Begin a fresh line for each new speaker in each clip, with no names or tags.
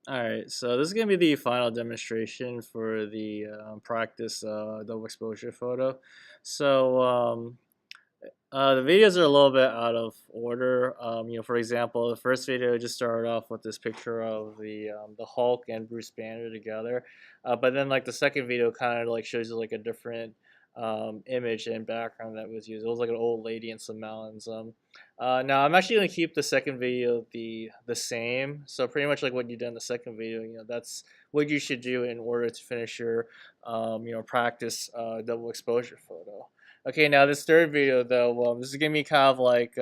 Alright, so this is going to be the final demonstration for the practice double exposure photo. So the videos are a little bit out of order. For example, the first video just started off with this picture of the Hulk and Bruce Banner together, but then like the second video kind of like shows you like a different image and background that was used. It was like an old lady and some mountains. Now I'm actually gonna keep the second video the same. So pretty much like what you did in the second video, that's what you should do in order to finish your practice double exposure photo. Okay, now this third video though, this is gonna be kind of like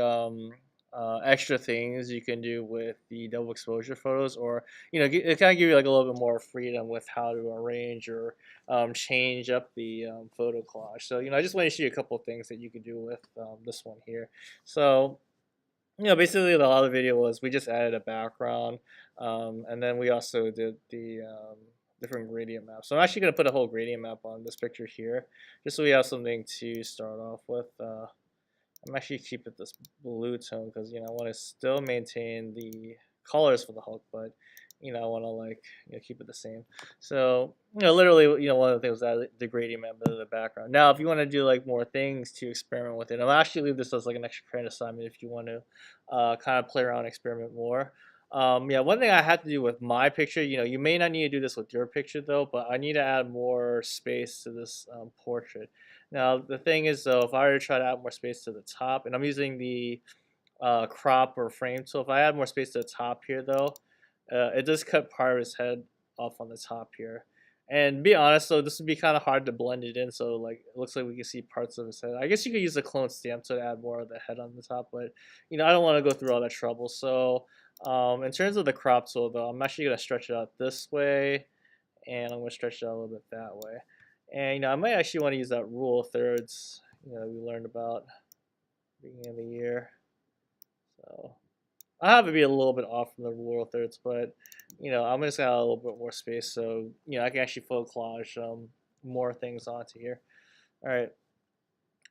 extra things you can do with the double exposure photos, or it kind of give you like a little bit more freedom with how to arrange or change up the photo collage. So I just want to show you a couple of things that you could do with this one here. So basically the other video was we just added a background, and then we also did the different gradient maps. So I'm actually going to put a whole gradient map on this picture here, just so we have something to start off with. I'm actually keeping this blue tone because I want to still maintain the colors for the Hulk, but I want to like keep it the same. So literally one of the things that the gradient map of the background. Now, if you want to do like more things to experiment with it, I'll actually leave this as like an extra credit assignment if you want to kind of play around and experiment more. Yeah, one thing I had to do with my picture, you may not need to do this with your picture though, but I need to add more space to this portrait. Now, the thing is though, if I were to try to add more space to the top, and I'm using the crop or frame tool, if I add more space to the top here though, it does cut part of his head off on the top here. And be honest though, this would be kind of hard to blend it in, so like it looks like we can see parts of his head. I guess you could use the clone stamp to add more of the head on the top, but I don't want to go through all that trouble. So in terms of the crop tool though, I'm actually going to stretch it out this way, and I'm going to stretch it out a little bit that way. And I might actually want to use that rule of thirds that we learned about beginning of the year. So I have to be a little bit off from the rule of thirds, but I'm just gonna have a little bit more space, so I can actually photo collage more things onto here. All right.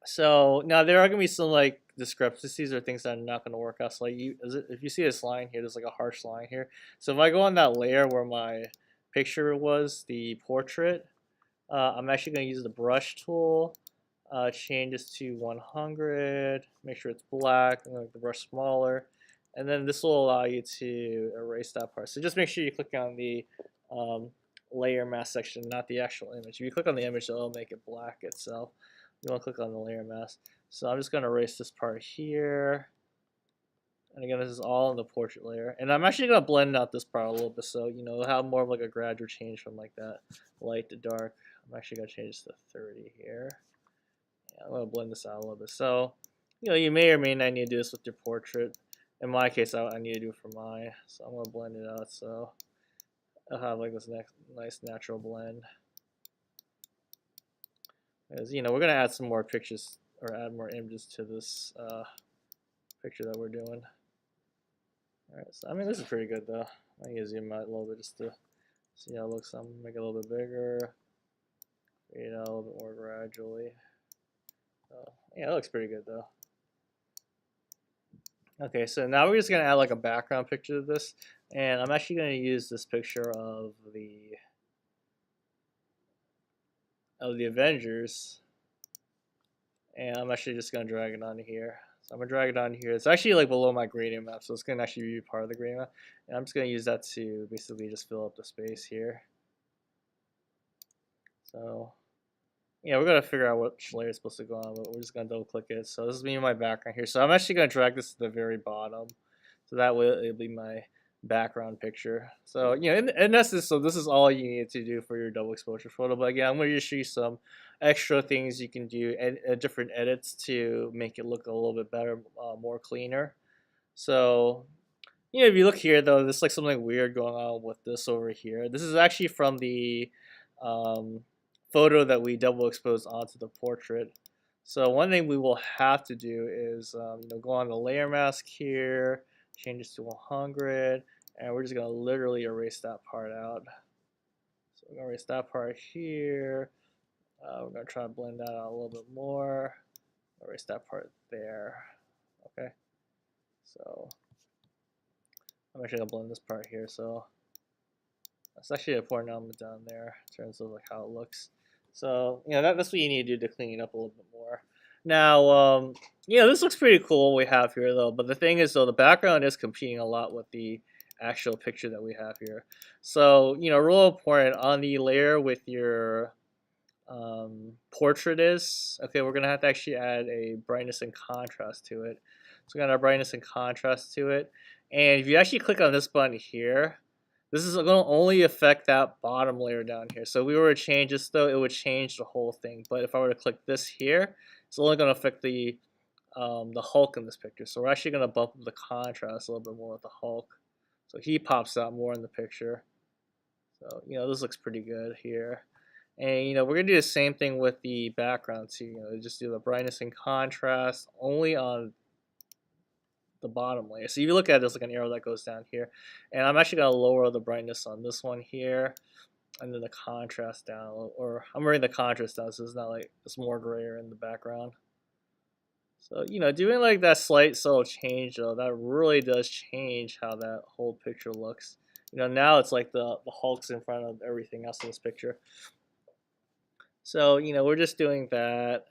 So now there are gonna be some like discrepancies or things that are not gonna work out. So like if you see this line here, there's like a harsh line here. So if I go on that layer where my picture was, the portrait, I'm actually gonna use the brush tool. Change this to 100. Make sure it's black. I'm gonna make the brush smaller, and then this will allow you to erase that part. So just make sure you click on the layer mask section, not the actual image. If you click on the image, it'll make it black itself. You want to click on the layer mask. So I'm just going to erase this part here. And again, this is all in the portrait layer. And I'm actually going to blend out this part a little bit so, have more of like a gradual change from like that light to dark. I'm actually going to change this to 30 here. Yeah, I'm going to blend this out a little bit. So, you may or may not need to do this with your portrait. In my case, I need to do it for mine. So I'm going to blend it out so I'll have like this nice natural blend. As we're going to add some more pictures or add more images to this picture that we're doing. Alright, so I mean this is pretty good though. I can zoom out a little bit just to see how it looks. I'm going to make it a little bit bigger. Fade it out a little bit more gradually. So, yeah, it looks pretty good though. Okay, so now we're just going to add like a background picture to this. And I'm actually going to use this picture of the Avengers. And I'm actually just going to drag it onto here. So I'm going to drag it onto here. It's actually like below my gradient map, so it's going to actually be part of the gradient map. And I'm just going to use that to basically just fill up the space here. So, yeah, we're going to figure out which layer is supposed to go on, but we're just going to double click it. So this is me and my background here. So I'm actually going to drag this to the very bottom. So that way it'll be my background picture. So in essence, so this is all you need to do for your double exposure photo. But again, I'm going to show you some extra things you can do and different edits to make it look a little bit better, more cleaner. So if you look here though, there's like something weird going on with this over here. This is actually from the photo that we double exposed onto the portrait. So one thing we will have to do is go on the layer mask here, change this to 100, and we're just going to literally erase that part out. So we're going to erase that part here. We're going to try to blend that out a little bit more. Erase that part there. Okay. So I'm actually going to blend this part here. So That's actually an important element down there in terms of like how it looks. So that's what you need to do to clean it up a little bit more. Now, this looks pretty cool what we have here though. But the thing is though, the background is competing a lot with the actual picture that we have here. So real important on the layer with your portrait is okay. We're gonna have to actually add a brightness and contrast to it. So we're gonna add brightness and contrast to it. And if you actually click on this button here, this is going to only affect that bottom layer down here. So if we were to change this though, it would change the whole thing. But if I were to click this here, it's only going to affect the Hulk in this picture. So we're actually going to bump up the contrast a little bit more with the Hulk. So he pops out more in the picture. So this looks pretty good here. And we're going to do the same thing with the background too. Just do the brightness and contrast only on the bottom layer. So you look at it as like an arrow that goes down here. And I'm actually going to lower the brightness on this one here. And then the contrast down. Or I'm bringing the contrast down so it's not like it's more grayer in the background. So, doing like that slight subtle change though, that really does change how that whole picture looks. Now it's like the Hulk's in front of everything else in this picture. So, we're just doing that.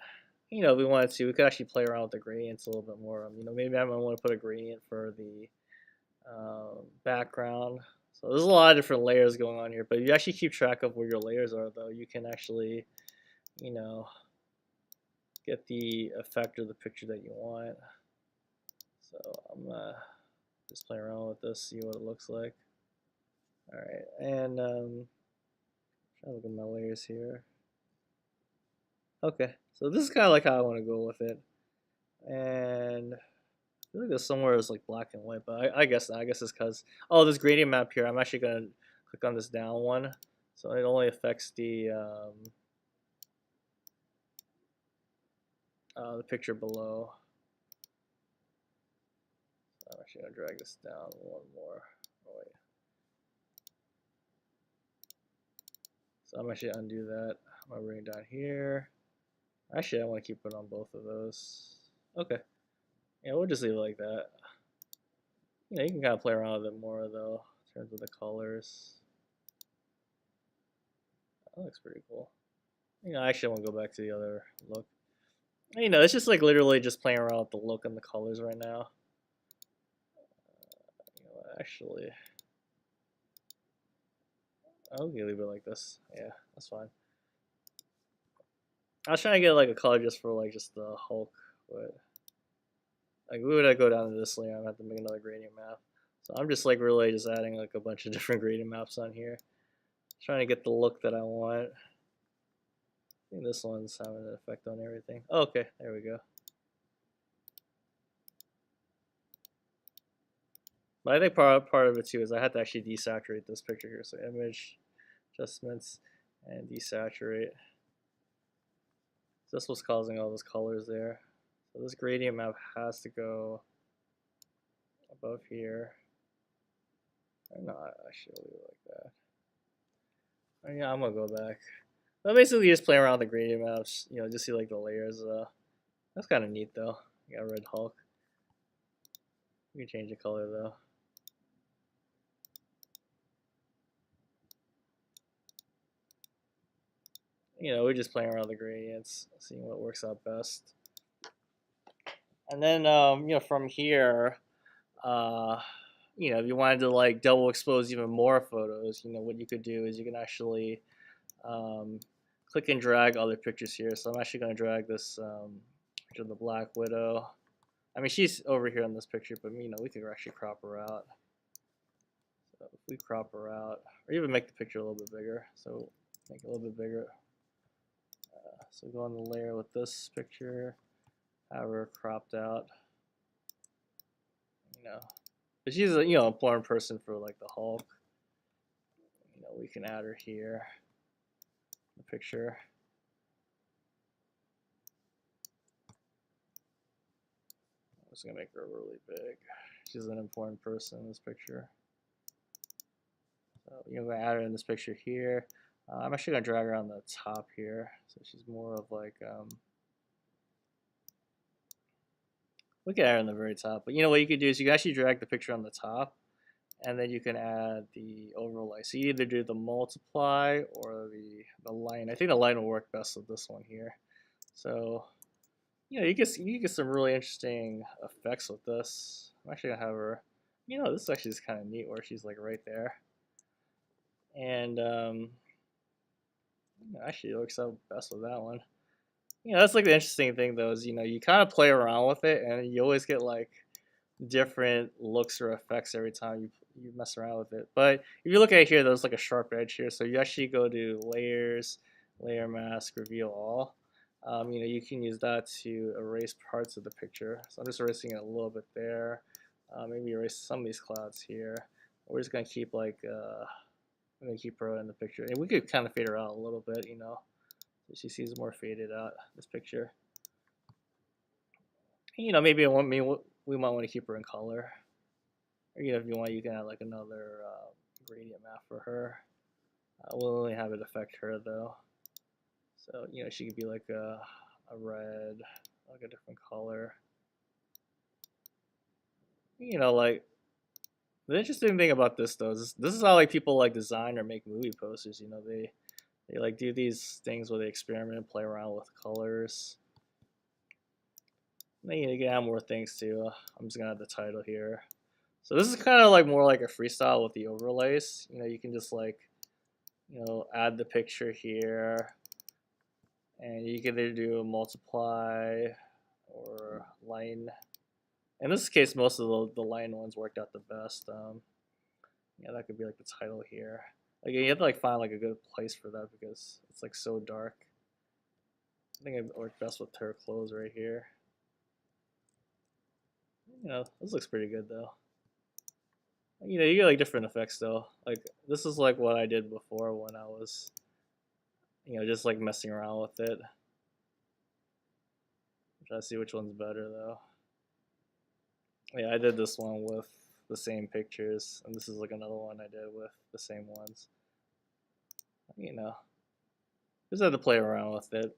If we wanted to, we could actually play around with the gradients a little bit more. Maybe I might want to put a gradient for the background. So there's a lot of different layers going on here, but if you actually keep track of where your layers are, though, you can actually, get the effect of the picture that you want. So I'm gonna just play around with this, see what it looks like. All right, and try to look at my layers here. Okay, so this is kind of like how I want to go with it. And I feel like there's somewhere it's like black and white, but I guess not. I guess it's because, oh, this gradient map here, I'm actually going to click on this down one. So it only affects the picture below. So I'm actually going to drag this down one more. Oh, wait. So I'm actually going to undo that. I'm going to bring it down here. Actually, I want to keep it on both of those. Okay. Yeah, we'll just leave it like that. You can kind of play around with it more, though, in terms of the colors. That looks pretty cool. Actually, I want to go back to the other look. It's just like literally just playing around with the look and the colors right now. Actually, I'll leave it like this. Yeah, that's fine. I was trying to get like a color just for like just the Hulk, but like we would go down to this layer, I'm gonna have to make another gradient map. So I'm just like really just adding like a bunch of different gradient maps on here, trying to get the look that I want. I think this one's having an effect on everything. Oh, okay, there we go. But I think part of it too is I had to actually desaturate this picture here. So image adjustments and desaturate. So this was causing all those colors there. So this gradient map has to go above here. Or not, I should leave it like that. Oh, yeah, I'm gonna go back. But basically just play around with the gradient maps, just see like the layers. That's kind of neat though. You got Red Hulk. We can change the color though. We're just playing around with the gradients, seeing what works out best. And then, from here, if you wanted to like double expose even more photos, what you could do is you can actually click and drag other pictures here. So I'm actually going to drag this picture of the Black Widow. I mean, she's over here in this picture, but we could actually crop her out. So if we crop her out, or even make the picture a little bit bigger, so make it a little bit bigger. So go on the layer with this picture, have her cropped out. But she's a important person for like the Hulk. We can add her here. The picture. I'm just gonna make her really big. She's an important person in this picture. So I'm gonna add her in this picture here. I'm actually gonna drag her on the top here, so she's more of like we can add her on the very top. But what you could do is you can actually drag the picture on the top, and then you can add the overlay. So you either do the multiply or the line. I think the line will work best with this one here. So you get some really interesting effects with this. I'm actually gonna have her. This actually is kind of neat where she's like right there, and actually it works out best with that one. That's like the interesting thing though is you kind of play around with it, and you always get like different looks or effects every time you mess around with it. But if you look at it here, there's like a sharp edge here. So you actually go to layers, layer mask, reveal all. You can use that to erase parts of the picture. So I'm just erasing it a little bit there. Maybe erase some of these clouds here. We're just gonna keep like I'm gonna keep her in the picture, and we could kind of fade her out a little bit, so she seems more faded out this picture. Maybe we might want to keep her in color. Or if you want, you can add like another gradient map for her. We'll only have it affect her though. So she could be like a red, like a different color. Like the interesting thing about this though is this is how like people like design or make movie posters. They like do these things where they experiment, play around with colors. And then you can add more things too. I'm just gonna add the title here. So this is kind of like more like a freestyle with the overlays. You can just like, add the picture here, and you can either do a multiply or line. In this case, most of the line ones worked out the best. That could be like the title here. Like you have to like find like a good place for that because it's like so dark. I think it worked best with her clothes right here. This looks pretty good though. You get like different effects though. Like this is like what I did before when I was, just like messing around with it. I'm trying to see which one's better though. Yeah, I did this one with the same pictures, and this is like another one I did with the same ones. Just had to play around with it.